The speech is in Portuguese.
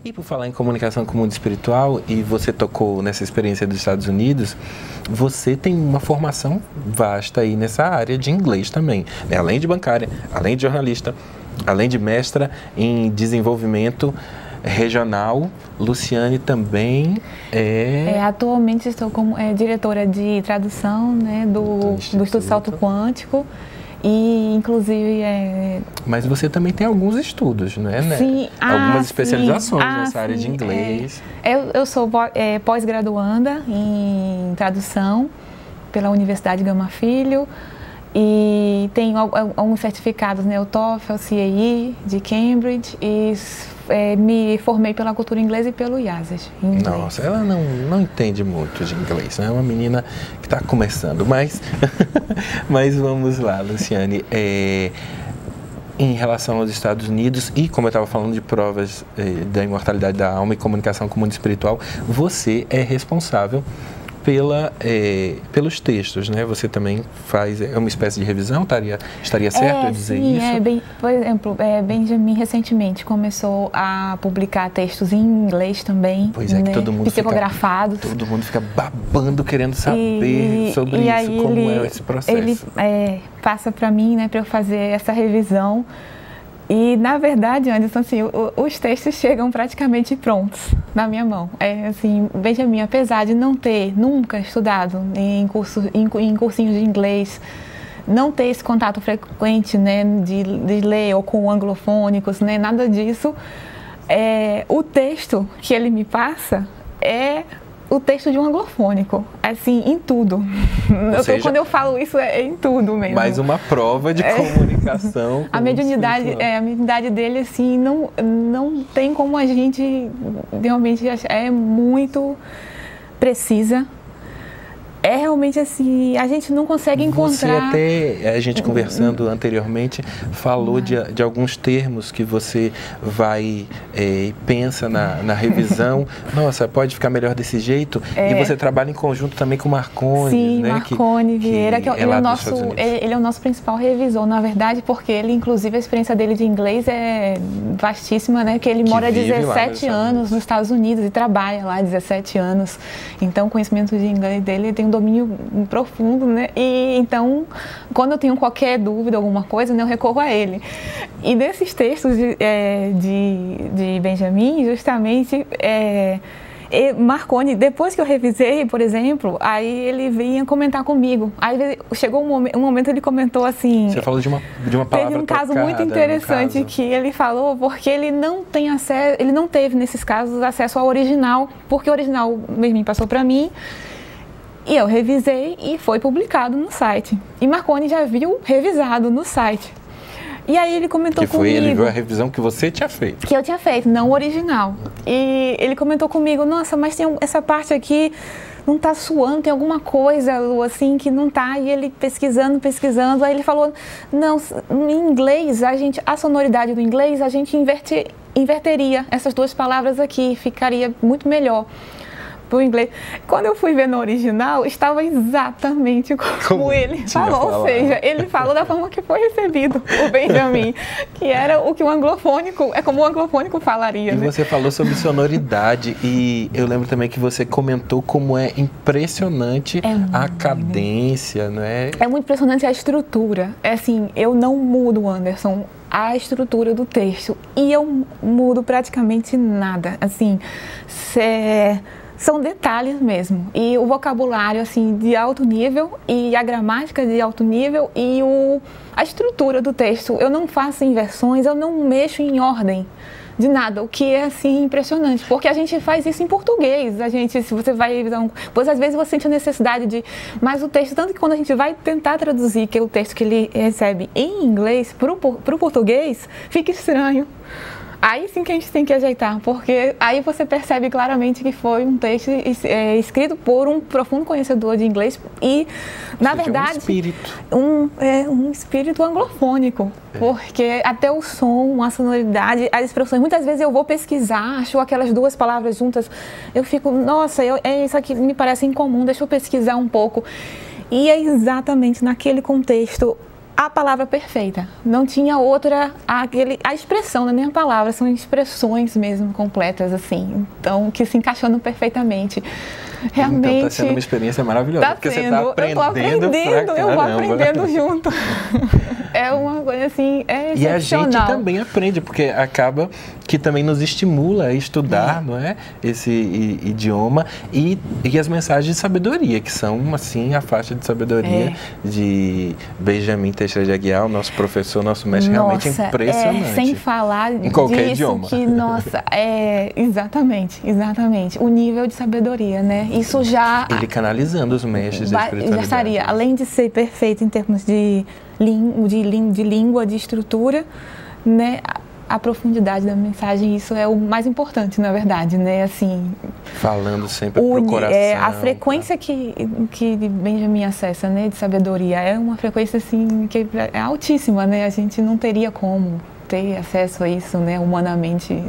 E por falar em comunicação com o mundo espiritual, e você tocou nessa experiência dos Estados Unidos, você tem uma formação vasta aí nessa área de inglês também, né? Além de bancária, além de jornalista, além de mestra em desenvolvimento regional, Luciane também atualmente estou como diretora de tradução, né, do Instituto Salto Quântico. E, inclusive... Mas você também tem alguns estudos, não é, né? Sim. Algumas especializações nessa área de inglês. Eu sou pós-graduanda em tradução pela Universidade Gama Filho e tenho alguns certificados, né? O TOEFL, o CAE de Cambridge e me formei pela cultura inglesa e pelo IASES. Nossa, ela não entende muito de inglês, né? É uma menina que está começando, mas vamos lá, Luciane. Em relação aos Estados Unidos e, como eu estava falando de provas da imortalidade da alma e comunicação com o mundo espiritual, você é responsável pelos textos, né? Você também faz uma espécie de revisão, estaria certo eu dizer isso? Por exemplo, Benjamin recentemente começou a publicar textos em inglês também, pois é, que todo mundo psicografados. Todo mundo fica babando, querendo saber sobre isso, como é esse processo. Ele passa para mim, né, para eu fazer essa revisão. E, na verdade, Anderson, assim, os textos chegam praticamente prontos na minha mão. Assim, Benjamin, apesar de não ter nunca estudado em cursinhos de inglês, não ter esse contato frequente, né, de ler ou com anglofônicos, né, nada disso, o texto que ele me passa é o texto de um anglofônico, assim, em tudo. Quando eu falo isso, é em tudo mesmo. Mais uma prova de comunicação. A mediunidade dele, assim, não tem como a gente realmente achar. É muito precisa. É realmente assim, a gente não consegue encontrar... Você até, a gente conversando anteriormente, falou de alguns termos que você vai e pensa na revisão. Nossa, pode ficar melhor desse jeito. E você trabalha em conjunto também com o Marconi. Sim, né? Marconi Vieira, que ele é o nosso principal revisor, na verdade, porque ele, inclusive, a experiência dele de inglês é vastíssima, né? Que ele mora há 17 anos nos Estados Unidos e trabalha lá há 17 anos. Então, o conhecimento de inglês dele tem um domínio profundo, né? E então, quando eu tenho qualquer dúvida, alguma coisa, né, eu recorro a ele. E nesses textos de Benjamin, justamente, Marconi, depois que eu revisei, por exemplo, aí ele vinha comentar comigo. Aí chegou um momento ele comentou assim... Você falou de uma palavra teve um caso muito interessante que ele falou, porque ele não tem acesso, ele não teve nesses casos acesso ao original, porque o original mesmo passou para mim. E eu revisei e foi publicado no site. E Marconi já viu revisado no site. E aí ele comentou comigo... Ele viu a revisão que você tinha feito. Que eu tinha feito, não o original. E ele comentou comigo, nossa, mas tem essa parte aqui, não tá suando, tem alguma coisa, Lu, assim, que não tá. E ele pesquisando, aí ele falou, não, em inglês, a sonoridade do inglês, a gente inverteria essas duas palavras aqui, ficaria muito melhor. Pro inglês. Quando eu fui ver no original, estava exatamente como ele falou, ou seja, ele falou da forma que foi recebido o Benjamin, que era o que o anglofônico, como o anglofônico falaria. E você falou sobre sonoridade e eu lembro também que você comentou como é impressionante a cadência, não é? É muito impressionante a estrutura. É assim, eu não mudo, Anderson, a estrutura do texto e eu mudo praticamente nada. Assim, são detalhes mesmo, e o vocabulário assim de alto nível e a gramática de alto nível e a estrutura do texto. Eu não faço inversões, eu não mexo em ordem de nada, o que é assim impressionante, porque a gente faz isso em português. A gente, se você vai revisar pois às vezes você sente a necessidade mas o texto, tanto que quando a gente vai tentar traduzir, que é o texto que ele recebe em inglês para o português, fica estranho. Aí sim que a gente tem que ajeitar, porque aí você percebe claramente que foi um texto escrito por um profundo conhecedor de inglês e, na verdade, um espírito anglofônico, porque até o som, a sonoridade, as expressões, muitas vezes eu vou pesquisar, acho aquelas duas palavras juntas, eu fico, nossa, isso aqui me parece incomum, deixa eu pesquisar um pouco. E é exatamente naquele contexto a palavra perfeita. Não tinha outra, a expressão, não é nem a palavra, são expressões mesmo completas, assim. Então, que se encaixando perfeitamente. Realmente. Então, está sendo uma experiência maravilhosa, porque você está aprendendo. Eu vou aprendendo junto. É uma coisa assim, é excepcional. E a gente também aprende, porque acaba que também nos estimula a estudar, não é? Esse idioma e as mensagens de sabedoria, que são, assim, a faixa de sabedoria de Benjamin Teixeira de Aguiar, o nosso professor, nosso mestre, realmente impressionante. Sem falar em qualquer idioma. Exatamente. O nível de sabedoria, né? Isso já... Ele canalizando os mestres da espiritualidade. Já estaria, além de ser perfeito em termos de língua, de estrutura, né? A profundidade da mensagem, isso é o mais importante, na verdade, né? Assim, falando sempre pro coração. A frequência que Benjamin acessa, né, de sabedoria, é uma frequência, assim, que é altíssima, né? A gente não teria como ter acesso a isso, né, humanamente.